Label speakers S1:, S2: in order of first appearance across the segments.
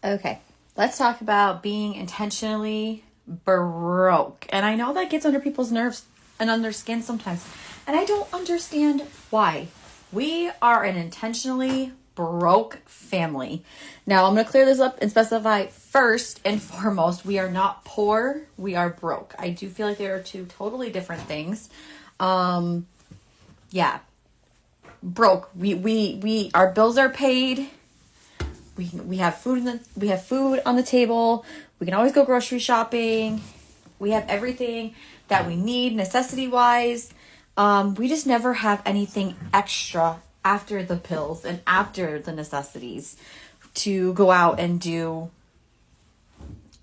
S1: Okay, let's talk about being intentionally broke. And I know that gets under people's nerves and under their skin sometimes. And I don't understand why. We are an intentionally broke family. Now, I'm going to clear this up and specify first and foremost, we are not poor, we are broke. I do feel like there are two totally different things. Yeah. Broke. We our bills are paid. We have food we have food on the table. We can always go grocery shopping. We have everything that we need necessity wise. We just never have anything extra after the pills and after the necessities to go out and do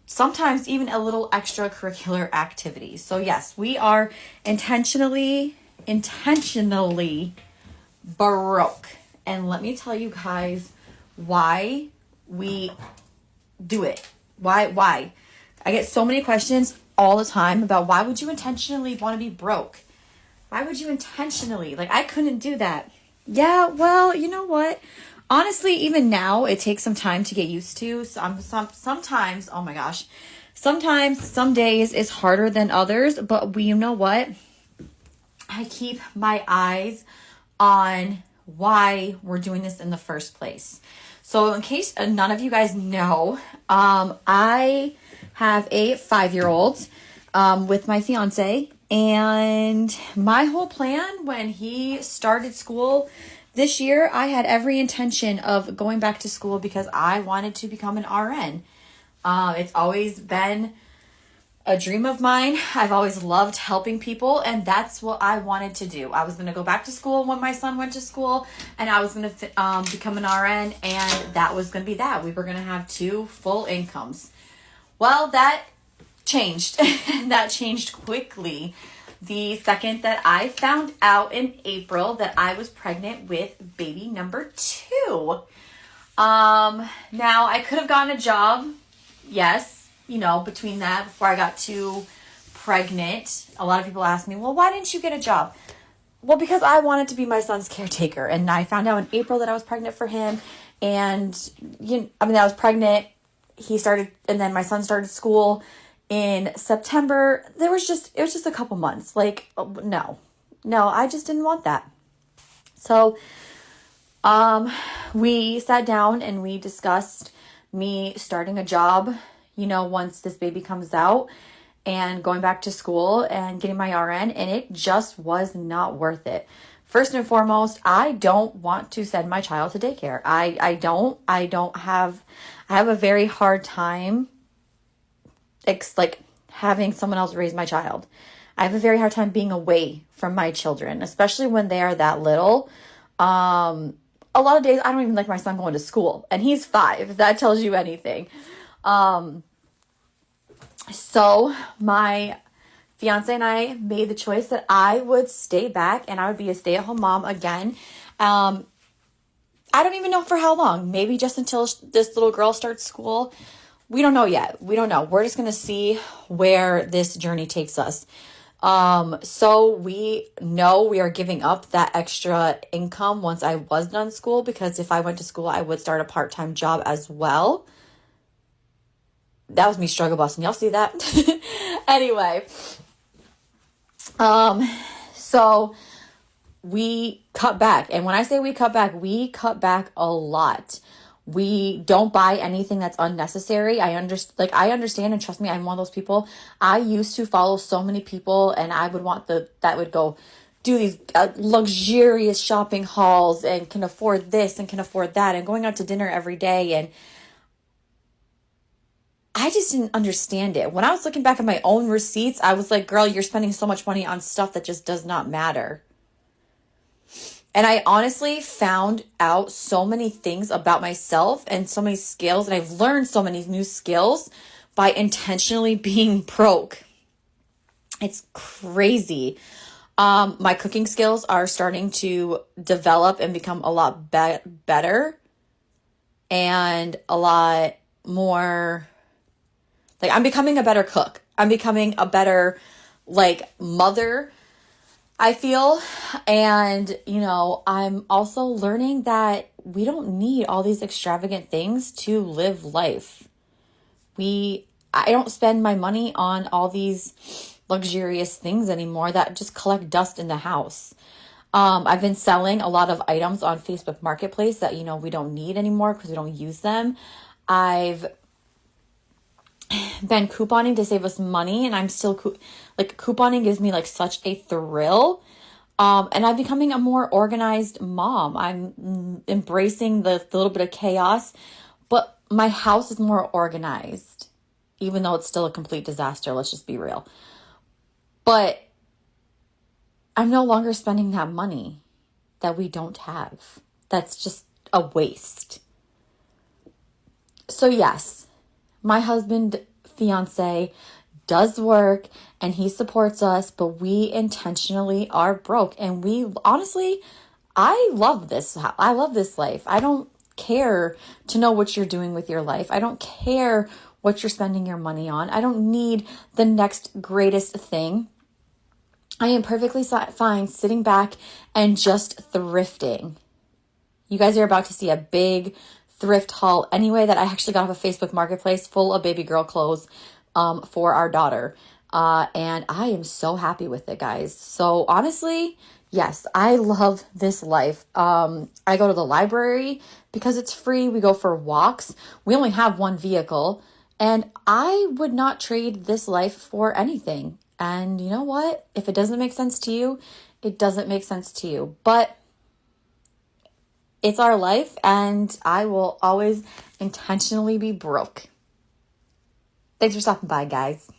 S1: sometimes even a little extracurricular activity. So yes, we are intentionally broke. And let me tell you guys why we do it. Why? I get so many questions all the time about why would you intentionally want to be broke? Why would you intentionally? Like, I couldn't do that. Yeah, well, you know what? Honestly, even now, it takes some time to get used to. Sometimes, oh my gosh, sometimes, some days is harder than others. But you know what? I keep my eyes on why we're doing this in the first place. So in case none of you guys know, I have a 5-year-old with my fiance. And my whole plan when he started school this year, I had every intention of going back to school because I wanted to become an RN. It's always been a dream of mine. I've always loved helping people, and that's what I wanted to do. I was going to go back to school when my son went to school, and I was going to become an RN, and that was going to be that. We were going to have 2 full incomes. Well, that changed. That changed quickly. The second that I found out in April that I was pregnant with baby number 2. Now I could have gotten a job. Yes. Between that, before I got too pregnant, a lot of people ask me, well, why didn't you get a job? Well, because I wanted to be my son's caretaker. And I found out in April that I was pregnant for him. And, I was pregnant. And then my son started school in September. It was just a couple months. No, I just didn't want that. So, we sat down and we discussed me starting a job, once this baby comes out, and going back to school and getting my RN, and it just was not worth it. First and foremost, I don't want to send my child to daycare. I have a very hard time having someone else raise my child. I have a very hard time being away from my children, especially when they are that little. A lot of days I don't even like my son going to school, and he's 5, if that tells you anything. So my fiance and I made the choice that I would stay back and I would be a stay-at-home mom again. I don't even know for how long. Maybe just until this little girl starts school. We don't know yet. We don't know. We're just going to see where this journey takes us. So we know we are giving up that extra income once I was done school, because if I went to school, I would start a part-time job as well. That was me struggle busting. Y'all see that? Anyway. So we cut back. And when I say we cut back a lot. We don't buy anything that's unnecessary. I understand, and trust me, I'm one of those people. I used to follow so many people, and I would want that would go do these luxurious shopping hauls and can afford this and can afford that and going out to dinner every day. And I just didn't understand it. When I was looking back at my own receipts, I was like, girl, you're spending so much money on stuff that just does not matter. And I honestly found out so many things about myself and so many skills. And I've learned so many new skills by intentionally being broke. It's crazy. My cooking skills are starting to develop and become a lot better. And a lot more... I'm becoming a better cook. I'm becoming a better, mother, I feel. And, I'm also learning that we don't need all these extravagant things to live life. I don't spend my money on all these luxurious things anymore that just collect dust in the house. I've been selling a lot of items on Facebook Marketplace that, we don't need anymore because we don't use them. I've been couponing to save us money, and I'm still couponing gives me like such a thrill. And I'm becoming a more organized mom. I'm embracing the little bit of chaos, but my house is more organized, even though it's still a complete disaster. Let's just be real. But I'm no longer spending that money that we don't have. That's just a waste. So yes, my husband, fiance, does work and he supports us, but we intentionally are broke. And I love this. I love this life. I don't care to know what you're doing with your life. I don't care what you're spending your money on. I don't need the next greatest thing. I am perfectly fine sitting back and just thrifting. You guys are about to see a big thrift haul anyway that I actually got off a Facebook Marketplace full of baby girl clothes for our daughter. And I am so happy with it, guys. So honestly, yes, I love this life. I go to the library because it's free. We go for walks. We only have one vehicle. And I would not trade this life for anything. And you know what? If it doesn't make sense to you, it doesn't make sense to you. But it's our life, and I will always intentionally be broke. Thanks for stopping by, guys.